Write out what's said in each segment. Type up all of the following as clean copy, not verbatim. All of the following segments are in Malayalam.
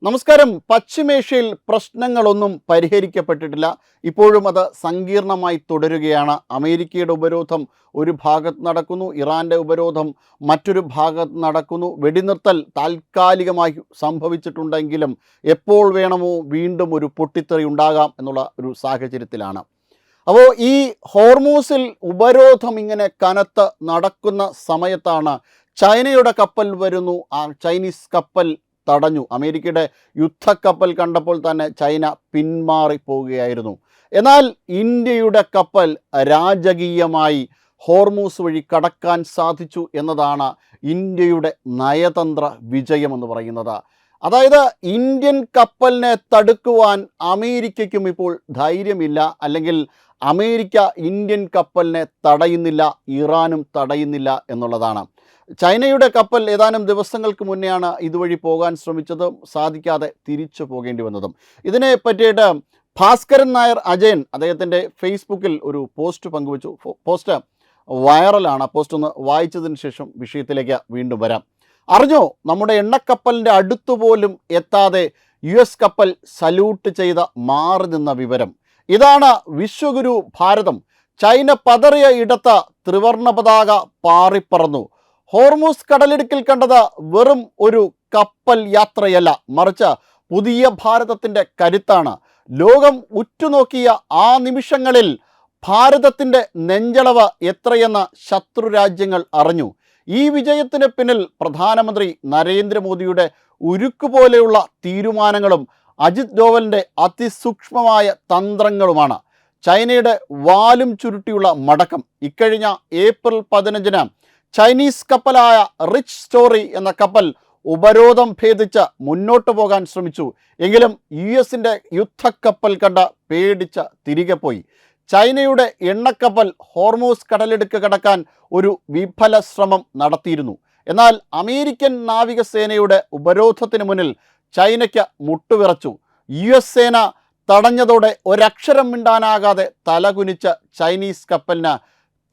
നമസ്കാരം. പശ്ചിമേഷ്യയിൽ പ്രശ്നങ്ങളൊന്നും പരിഹരിക്കപ്പെട്ടിട്ടില്ല. ഇപ്പോഴും അത് സങ്കീർണമായി തുടരുകയാണ്. അമേരിക്കയുടെ ഉപരോധം ഒരു ഭാഗത്ത് നടക്കുന്നു, ഇറാൻ്റെ ഉപരോധം മറ്റൊരു ഭാഗത്ത് നടക്കുന്നു. വെടിനിർത്തൽ താൽക്കാലികമായി സംഭവിച്ചിട്ടുണ്ടെങ്കിലും എപ്പോൾ വേണമോ വീണ്ടും ഒരു പൊട്ടിത്തെറി ഉണ്ടാകാം എന്നുള്ള ഒരു സാഹചര്യത്തിലാണ്. അപ്പോൾ ഈ ഹോർമൂസിൽ ഉപരോധം ഇങ്ങനെ കനത്ത് നടക്കുന്ന സമയത്താണ് ചൈനയുടെ കപ്പൽ വരുന്നു. ആ ചൈനീസ് കപ്പൽ തടഞ്ഞു. അമേരിക്കയുടെ യുദ്ധക്കപ്പൽ കണ്ടപ്പോൾ തന്നെ ചൈന പിന്മാറിപ്പോവുകയായിരുന്നു. എന്നാൽ ഇന്ത്യയുടെ കപ്പൽ രാജകീയമായി ഹോർമൂസ് വഴി കടക്കാൻ സാധിച്ചു എന്നതാണ് ഇന്ത്യയുടെ നയതന്ത്ര വിജയമെന്ന് പറയുന്നത്. അതായത് ഇന്ത്യൻ കപ്പലിനെ തടുക്കുവാൻ അമേരിക്കയ്ക്കും ഇപ്പോൾ ധൈര്യമില്ല, അല്ലെങ്കിൽ അമേരിക്ക ഇന്ത്യൻ കപ്പലിനെ തടയുന്നില്ല, ഇറാനും തടയുന്നില്ല എന്നുള്ളതാണ്. ചൈനയുടെ കപ്പൽ ഏതാനും ദിവസങ്ങൾക്ക് മുന്നെയാണ് ഇതുവഴി പോകാൻ ശ്രമിച്ചതും സാധിക്കാതെ തിരിച്ചു പോകേണ്ടി വന്നതും. ഇതിനെ പറ്റിയിട്ട് ഭാസ്കരൻ നായർ അജയൻ അദ്ദേഹത്തിൻ്റെ ഫേസ്ബുക്കിൽ ഒരു പോസ്റ്റ് പങ്കുവച്ചു. പോസ്റ്റ് വൈറലാണ്. പോസ്റ്റ് ഒന്ന് വായിച്ചതിന് ശേഷം വിഷയത്തിലേക്ക് വീണ്ടും വരാം. അറിഞ്ഞോ, നമ്മുടെ എണ്ണക്കപ്പലിൻ്റെ അടുത്തുപോലും എത്താതെ US കപ്പൽ സല്യൂട്ട് ചെയ്ത് മാറി നിന്ന വിവരം. ഇതാണ് വിശ്വഗുരു ഭാരതം. ചൈന പതറിയ ഇടത്ത് ത്രിവർണ്ണ പതാക പാറിപ്പറന്നു. ഹോർമൂസ് കടലിടുക്കിൽ കണ്ടത് വെറും ഒരു കപ്പൽ യാത്രയല്ല, മറിച്ച് പുതിയ ഭാരതത്തിൻ്റെ കരുത്താണ്. ലോകം ഉറ്റുനോക്കിയ ആ നിമിഷങ്ങളിൽ ഭാരതത്തിൻ്റെ നെഞ്ചളവ് എത്രയെന്ന് ശത്രു രാജ്യങ്ങൾ അറിഞ്ഞു. ഈ വിജയത്തിന് പിന്നിൽ പ്രധാനമന്ത്രി നരേന്ദ്രമോദിയുടെ ഉരുക്കുപോലെയുള്ള തീരുമാനങ്ങളും അജിത് ഡോവലിൻ്റെ അതിസൂക്ഷ്മമായ തന്ത്രങ്ങളുമാണ്. ചൈനയുടെ വാലും ചുരുട്ടിയുള്ള മടക്കം. ഇക്കഴിഞ്ഞ ഏപ്രിൽ 15-ന് ചൈനീസ് കപ്പലായ റിച്ച് സ്റ്റോറി എന്ന കപ്പൽ ഉപരോധം ഭേദിച്ച് മുന്നോട്ട് പോകാൻ ശ്രമിച്ചു. എങ്കിലും US-ൻ്റെ യുദ്ധക്കപ്പൽ കണ്ട് പേടിച്ച് തിരികെ പോയി. ചൈനയുടെ എണ്ണക്കപ്പൽ ഹോർമൂസ് കടലിടുക്ക് കടക്കാൻ ഒരു വിഫല ശ്രമം നടത്തിയിരുന്നു. എന്നാൽ അമേരിക്കൻ നാവികസേനയുടെ ഉപരോധത്തിന് മുന്നിൽ ചൈനയ്ക്ക് മുട്ടുവിറച്ചു. US സേന തടഞ്ഞതോടെ ഒരക്ഷരം മിണ്ടാനാകാതെ തലകുനിച്ച് ചൈനീസ് കപ്പലിന്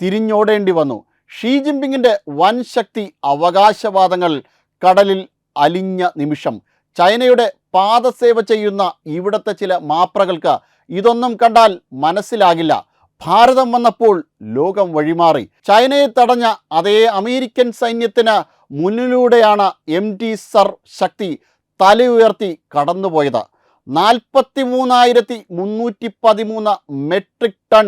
തിരിഞ്ഞോടേണ്ടി വന്നു. ഷീ ജിൻപിങ്ങിൻ്റെ വൻ ശക്തി അവകാശവാദങ്ങൾ കടലിൽ അലിഞ്ഞ നിമിഷം. ചൈനയുടെ പാദസേവ ചെയ്യുന്ന ഇവിടുത്തെ ചില മാപ്രകൾക്ക് ഇതൊന്നും കണ്ടാൽ മനസ്സിലാകില്ല. ഭാരതം വന്നപ്പോൾ ലോകം വഴിമാറി. ചൈനയെ തടഞ്ഞ അതേ അമേരിക്കൻ സൈന്യത്തിന് മുന്നിലൂടെയാണ് MT സർ ശക്തി തലയുയർത്തി കടന്നുപോയത്. 43,313 മെട്രിക് ടൺ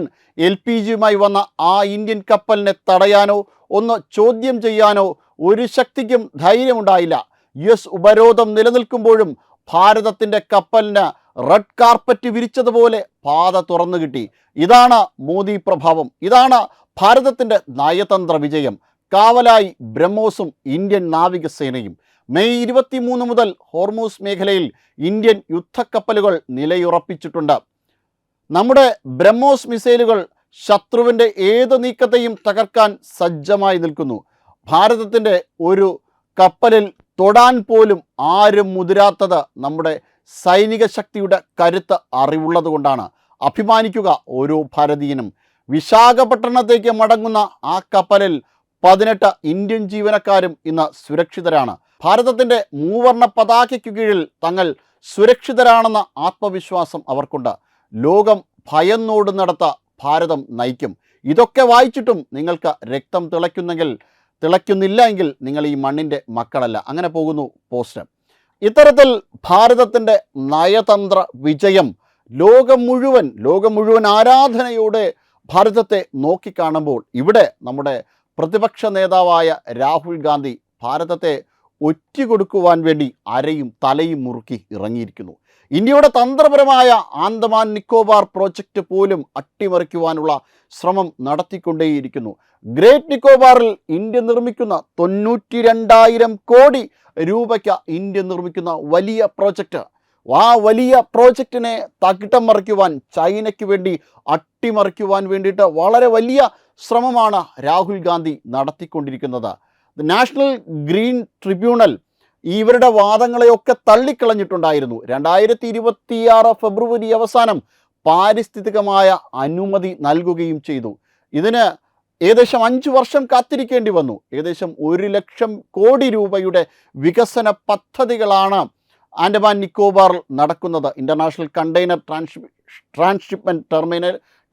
LPGയുമായി വന്ന ആ ഇന്ത്യൻ കപ്പലിനെ തടയാനോ ഒന്ന് ചോദ്യം ചെയ്യാനോ ഒരു ശക്തിക്കും ധൈര്യമുണ്ടായില്ല. US ഉപരോധം നിലനിൽക്കുമ്പോഴും ഭാരതത്തിൻ്റെ കപ്പലിന് റെഡ് കാർപ്പറ്റ് വിരിച്ചതുപോലെ പാത തുറന്നു കിട്ടി. ഇതാണ് മോദി പ്രഭാവം. ഇതാണ് ഭാരതത്തിൻ്റെ നയതന്ത്ര വിജയം. കാവലായി ബ്രഹ്മോസും ഇന്ത്യൻ നാവികസേനയും. മെയ് 23 മുതൽ ഹോർമൂസ് മേഖലയിൽ ഇന്ത്യൻ യുദ്ധക്കപ്പലുകൾ നിലയുറപ്പിച്ചിട്ടുണ്ട്. നമ്മുടെ ബ്രഹ്മോസ് മിസൈലുകൾ ശത്രുവിൻ്റെ ഏത് നീക്കത്തെയും തകർക്കാൻ സജ്ജമായി നിൽക്കുന്നു. ഭാരതത്തിൻ്റെ ഒരു കപ്പലിൽ തൊടാൻ പോലും ആരും മുതിരാത്തത് നമ്മുടെ സൈനിക ശക്തിയുടെ കരുത്ത് അറിവുള്ളത് കൊണ്ടാണ്. അഭിമാനിക്കുക ഓരോ ഭാരതീയനും. വിശാഖപട്ടണത്തേക്ക് മടങ്ങുന്ന ആ കപ്പലിൽ 18 ഇന്ത്യൻ ജീവനക്കാരും ഇന്ന് സുരക്ഷിതരാണ്. ഭാരതത്തിൻ്റെ മൂവർണ്ണ പതാകയ്ക്ക് കീഴിൽ തങ്ങൾ സുരക്ഷിതരാണെന്ന ആത്മവിശ്വാസം അവർക്കുണ്ട്. ലോകം ഭയന്നോടുന്നിടത്ത് ഭാരതം നയിക്കും. ഇതൊക്കെ വായിച്ചിട്ടും നിങ്ങൾക്ക് രക്തം തിളയ്ക്കുന്നില്ല എങ്കിൽ നിങ്ങൾ ഈ മണ്ണിൻ്റെ മക്കളല്ല. അങ്ങനെ പോകുന്നു പോസ്റ്റ്. ഇത്തരത്തിൽ ഭാരതത്തിൻ്റെ നയതന്ത്ര വിജയം ലോകം മുഴുവൻ ആരാധനയോടെ ഭാരതത്തെ നോക്കിക്കാണുമ്പോൾ ഇവിടെ നമ്മുടെ പ്രതിപക്ഷ നേതാവായ രാഹുൽ ഗാന്ധി ഭാരതത്തെ ഒറ്റുകൊടുക്കുവാൻ വേണ്ടി അരയും തലയും മുറുക്കി ഇറങ്ങിയിരിക്കുന്നു. ഇന്ത്യയുടെ തന്ത്രപരമായ ആൻഡമാൻ നിക്കോബാർ പ്രോജക്റ്റ് പോലും അട്ടിമറിക്കുവാനുള്ള ശ്രമം നടത്തിക്കൊണ്ടേയിരിക്കുന്നു. ഗ്രേറ്റ് നിക്കോബാറിൽ ഇന്ത്യ നിർമ്മിക്കുന്ന 92,000 കോടി രൂപയ്ക്ക് ഇന്ത്യ നിർമ്മിക്കുന്ന വലിയ പ്രോജക്റ്റ്. ആ വലിയ പ്രോജക്റ്റിനെ തകിടം മറിക്കുവാൻ, ചൈനയ്ക്ക് വേണ്ടി അട്ടിമറിക്കുവാൻ വേണ്ടിയിട്ട് വളരെ വലിയ ശ്രമമാണ് രാഹുൽ ഗാന്ധി നടത്തിക്കൊണ്ടിരിക്കുന്നത്. നാഷണൽ ഗ്രീൻ ട്രിബ്യൂണൽ ഇവരുടെ വാദങ്ങളെയൊക്കെ തള്ളിക്കളഞ്ഞിട്ടുണ്ടായിരുന്നു. 2026 ഫെബ്രുവരി അവസാനം പാരിസ്ഥിതികമായ അനുമതി നൽകുകയും ചെയ്തു. ഇതിന് ഏകദേശം 5 വർഷം കാത്തിരിക്കേണ്ടി വന്നു. ഏകദേശം 1 ലക്ഷം കോടി രൂപയുടെ വികസന പദ്ധതികളാണ് ആൻഡമാൻ നിക്കോബാറിൽ നടക്കുന്നത്. International container transhipment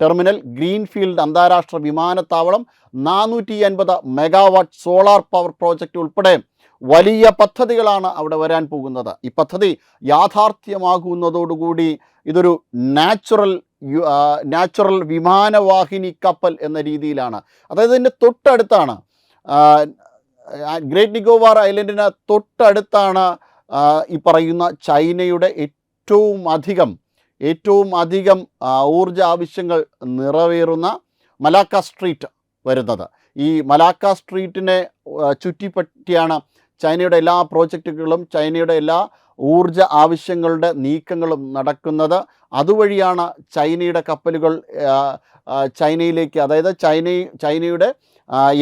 terminal, greenfield അന്താരാഷ്ട്ര വിമാനത്താവളം, 450 മെഗാവാട്ട് സോളാർ പവർ പ്രോജക്റ്റ് ഉൾപ്പെടെ വലിയ പദ്ധതികളാണ് അവിടെ വരാൻ പോകുന്നത്. ഈ പദ്ധതി യാഥാർത്ഥ്യമാകുന്നതോടുകൂടി ഇതൊരു നാച്ചുറൽ വിമാനവാഹിനി കപ്പൽ എന്ന രീതിയിലാണ്. അതായത് ഇതിൻ്റെ തൊട്ടടുത്താണ്, ഗ്രേറ്റ് നിക്കോബാർ ഐലൻഡിന് തൊട്ടടുത്താണ് ഈ പറയുന്ന ചൈനയുടെ ഏറ്റവും അധികം ഊർജ ആവശ്യങ്ങൾ നിറവേറുന്ന മലാക്ക സ്ട്രീറ്റ് വരുന്നത്. ഈ മലാക്ക സ്ട്രീറ്റിനെ ചുറ്റിപ്പറ്റിയാണ് ചൈനയുടെ എല്ലാ പ്രോജക്റ്റുകളും, ചൈനയുടെ എല്ലാ ഊർജ ആവശ്യങ്ങളുടെ നീക്കങ്ങളും നടക്കുന്നത്. അതുവഴിയാണ് ചൈനയുടെ കപ്പലുകൾ ചൈനയിലേക്ക്, അതായത് ചൈനയുടെ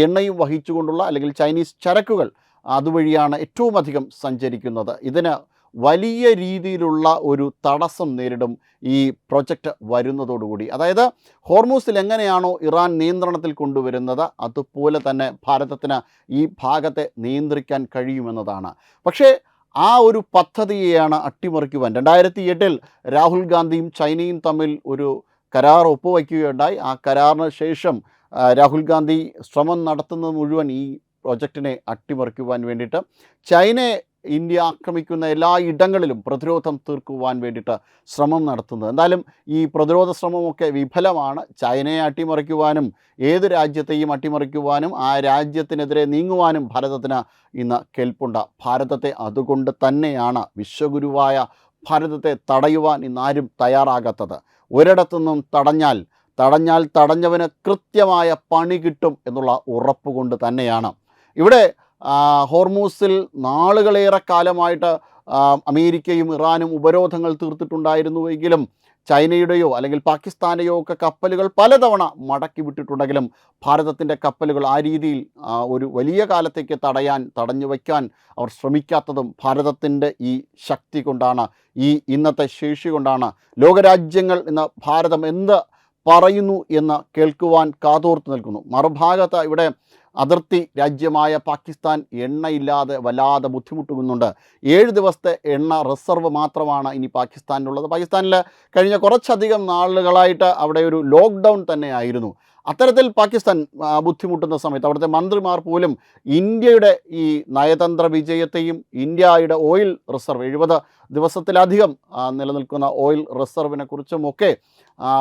എണ്ണയും വഹിച്ചുകൊണ്ടുള്ള അല്ലെങ്കിൽ ചൈനീസ് ചരക്കുകൾ അതുവഴിയാണ് ഏറ്റവും അധികം സഞ്ചരിക്കുന്നത്. ഇതിന് വലിയ രീതിയിലുള്ള ഒരു തടസ്സം നേരിടും ഈ പ്രൊജക്റ്റ് വരുന്നതോടുകൂടി. അതായത് ഹോർമൂസിൽ എങ്ങനെയാണോ ഇറാൻ നിയന്ത്രണത്തിൽ കൊണ്ടുവരുന്നത്, അതുപോലെ തന്നെ ഭാരതത്തിന് ഈ ഭാഗത്തെ നിയന്ത്രിക്കാൻ കഴിയുമെന്നതാണ്. പക്ഷേ ആ ഒരു പദ്ധതിയെയാണ് അട്ടിമറിക്കുവാൻ 2008 രാഹുൽ ഗാന്ധിയും ചൈനയും തമ്മിൽ ഒരു കരാർ ഒപ്പുവയ്ക്കുകയുണ്ടായി. ആ കരാറിന് ശേഷം രാഹുൽ ഗാന്ധി ശ്രമം നടത്തുന്നത് മുഴുവൻ ഈ പ്രൊജക്റ്റിനെ അട്ടിമറിക്കുവാൻ വേണ്ടിയിട്ട്, ചൈനയെ ഇന്ത്യ ആക്രമിക്കുന്ന എല്ലാ ഇടങ്ങളിലും പ്രതിരോധം തീർക്കുവാൻ വേണ്ടിയിട്ട് ശ്രമം നടത്തുന്നത്. എന്തായാലും ഈ പ്രതിരോധ ശ്രമമൊക്കെ വിഫലമാണ്. ചൈനയെ അട്ടിമറിക്കുവാനും ഏത് രാജ്യത്തെയും അട്ടിമറിക്കുവാനും ആ രാജ്യത്തിനെതിരെ നീങ്ങുവാനും ഭാരതത്തിന് ഇന്ന് കെൽപ്പുണ്ട്. ഭാരതത്തെ അതുകൊണ്ട് തന്നെയാണ്, വിശ്വഗുരുവായ ഭാരതത്തെ തടയുവാൻ ഇന്നാരും തയ്യാറാകാത്തത്. ഒരിടത്തുനിന്നും തടഞ്ഞവന് കൃത്യമായ പണി കിട്ടും എന്നുള്ള ഉറപ്പ് കൊണ്ട് തന്നെയാണ്. ഇവിടെ ഹോർമൂസിൽ നാളുകളേറെ കാലമായിട്ട് അമേരിക്കയും ഇറാനും ഉപരോധങ്ങൾ തീർത്തിട്ടുണ്ടായിരുന്നുവെങ്കിലും ചൈനയുടെയോ അല്ലെങ്കിൽ പാകിസ്ഥാനെയോ ഒക്കെ കപ്പലുകൾ പലതവണ മടക്കി വിട്ടിട്ടുണ്ടെങ്കിലും ഭാരതത്തിൻ്റെ കപ്പലുകൾ ആ രീതിയിൽ ഒരു വലിയ കാലത്തേക്ക് തടഞ്ഞു വയ്ക്കാൻ അവർ ശ്രമിക്കാത്തതും ഭാരതത്തിൻ്റെ ഈ ശക്തി കൊണ്ടാണ്, ഈ ഇന്നത്തെ ശേഷി കൊണ്ടാണ്. ലോകരാജ്യങ്ങൾ ഇന്ന് ഭാരതം എന്ത് പറയുന്നു എന്ന് കേൾക്കുവാൻ കാതോർത്ത് നിൽക്കുന്നു. മറുഭാഗത്ത് ഇവിടെ അതിർത്തി രാജ്യമായ പാകിസ്ഥാൻ എണ്ണയില്ലാതെ വല്ലാതെ ബുദ്ധിമുട്ടുന്നുണ്ട്. 7 ദിവസത്തെ എണ്ണ റിസർവ് മാത്രമാണ് ഇനി പാകിസ്ഥാനിലുള്ളത്. പാകിസ്ഥാനിൽ കഴിഞ്ഞ കുറച്ചധികം നാളുകളായിട്ട് അവിടെ ഒരു ലോക്ക്ഡൗൺ തന്നെയായിരുന്നു. അത്തരത്തിൽ പാകിസ്ഥാൻ ബുദ്ധിമുട്ടുന്ന സമയത്ത് അവിടുത്തെ മന്ത്രിമാർ പോലും ഇന്ത്യയുടെ ഈ നയതന്ത്ര വിജയത്തെയും ഇന്ത്യയുടെ ഓയിൽ റിസർവ് 70 ദിവസത്തിലധികം നിലനിൽക്കുന്ന ഓയിൽ റിസർവിനെ കുറിച്ചുമൊക്കെ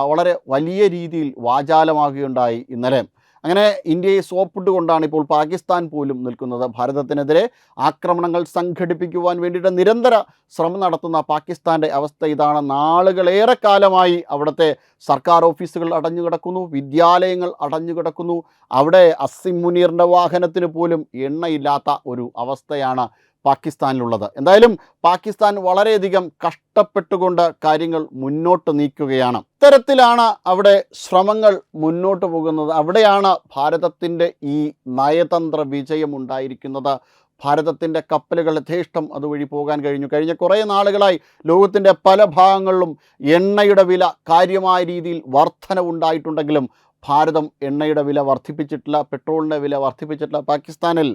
വളരെ വലിയ രീതിയിൽ വാചാലമാകുകയുണ്ടായി ഇന്നലെ. അങ്ങനെ ഇന്ത്യയെ സോപ്പിട്ടുകൊണ്ടാണ് ഇപ്പോൾ പാകിസ്ഥാൻ പോലും നിൽക്കുന്നത്. ഭാരതത്തിനെതിരെ ആക്രമണങ്ങൾ സംഘടിപ്പിക്കുവാൻ വേണ്ടിയിട്ട് നിരന്തര ശ്രമം നടത്തുന്ന പാകിസ്ഥാൻ്റെ അവസ്ഥ ഇതാണ്. നാളുകളേറെ കാലമായി അവിടുത്തെ സർക്കാർ ഓഫീസുകൾ അടഞ്ഞുകിടക്കുന്നു, വിദ്യാലയങ്ങൾ അടഞ്ഞുകിടക്കുന്നു. അവിടെ അസിം മുനീറിൻ്റെ വാഹനത്തിന് പോലും എണ്ണയില്ലാത്ത ഒരു അവസ്ഥയാണ് പാകിസ്ഥാനിലുള്ളത്. എന്തായാലും പാകിസ്ഥാൻ വളരെയധികം കഷ്ടപ്പെട്ടുകൊണ്ട് കാര്യങ്ങൾ മുന്നോട്ട് നീക്കുകയാണ്. ഇത്തരത്തിലാണ് അവിടെ ശ്രമങ്ങൾ മുന്നോട്ട് പോകുന്നത്. അവിടെയാണ് ഭാരതത്തിൻ്റെ ഈ നയതന്ത്ര വിജയം ഉണ്ടായിരിക്കുന്നത്. ഭാരതത്തിൻ്റെ കപ്പലുകൾ യഥേഷ്ടം അതുവഴി പോകാൻ കഴിഞ്ഞു. കഴിഞ്ഞ കുറേ നാളുകളായി ലോകത്തിൻ്റെ പല ഭാഗങ്ങളിലും എണ്ണയുടെ വില കാര്യമായ രീതിയിൽ വർധനവുണ്ടായിട്ടുണ്ടെങ്കിലും ഭാരതം എണ്ണയുടെ വില വർദ്ധിപ്പിച്ചിട്ടില്ല, പെട്രോളിൻ്റെ വില വർദ്ധിപ്പിച്ചിട്ടില്ല. പാകിസ്ഥാനിൽ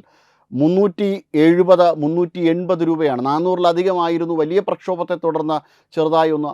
370-380 രൂപയാണ്. 400-ലധികമായിരുന്നു. വലിയ പ്രക്ഷോഭത്തെ തുടർന്ന് ചെറുതായി ഒന്ന്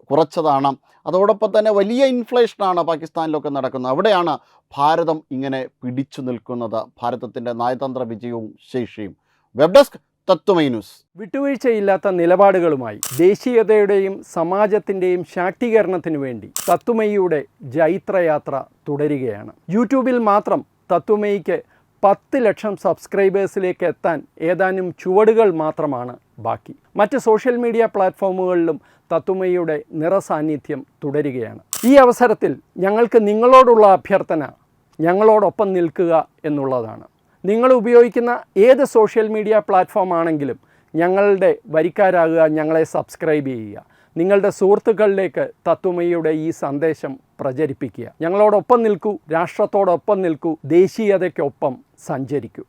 കുറച്ചതാണ്. അതോടൊപ്പം തന്നെ വലിയ ഇൻഫ്ലേഷനാണ് പാകിസ്ഥാനിലൊക്കെ നടക്കുന്നത്. അവിടെയാണ് ഭാരതം ഇങ്ങനെ പിടിച്ചു നിൽക്കുന്നത്. ഭാരതത്തിൻ്റെ നയതന്ത്ര വിജയവും ശേഷിയും. വെബ് ഡെസ്ക് തത്വമൈ ന്യൂസ്. വിട്ടുവീഴ്ചയില്ലാത്ത നിലപാടുകളുമായി ദേശീയതയുടെയും സമാജത്തിൻ്റെയും ശാക്തീകരണത്തിനു വേണ്ടി തത്വമയിയുടെ ജൈത്രയാത്ര തുടരുകയാണ്. യൂട്യൂബിൽ മാത്രം തത്വമയിക്ക് 10 ലക്ഷം സബ്സ്ക്രൈബേഴ്സിലേക്ക് എത്താൻ ഏതാനും ചുവടുകൾ മാത്രമാണ് ബാക്കി. മറ്റ് സോഷ്യൽ മീഡിയ പ്ലാറ്റ്ഫോമുകളിലും തത്വമയിയുടെ നിറസാന്നിധ്യം തുടരുകയാണ്. ഈ അവസരത്തിൽ ഞങ്ങൾക്ക് നിങ്ങളോടുള്ള അഭ്യർത്ഥന ഞങ്ങളോടൊപ്പം നിൽക്കുക എന്നുള്ളതാണ്. നിങ്ങൾ ഉപയോഗിക്കുന്ന ഏത് സോഷ്യൽ മീഡിയ പ്ലാറ്റ്ഫോം ആണെങ്കിലും ഞങ്ങളുടെ വരിക്കാരാകുക, ഞങ്ങളെ സബ്സ്ക്രൈബ് ചെയ്യുക. നിങ്ങളുടെ സുഹൃത്തുക്കളിലേക്ക് തത്വമയിയുടെ ഈ സന്ദേശം പ്രചരിപ്പിക്കുക. ഞങ്ങളോടൊപ്പം നിൽക്കൂ, രാഷ്ട്രത്തോടൊപ്പം നിൽക്കൂ, ദേശീയതയ്ക്കൊപ്പം സഞ്ചരിക്കൂ.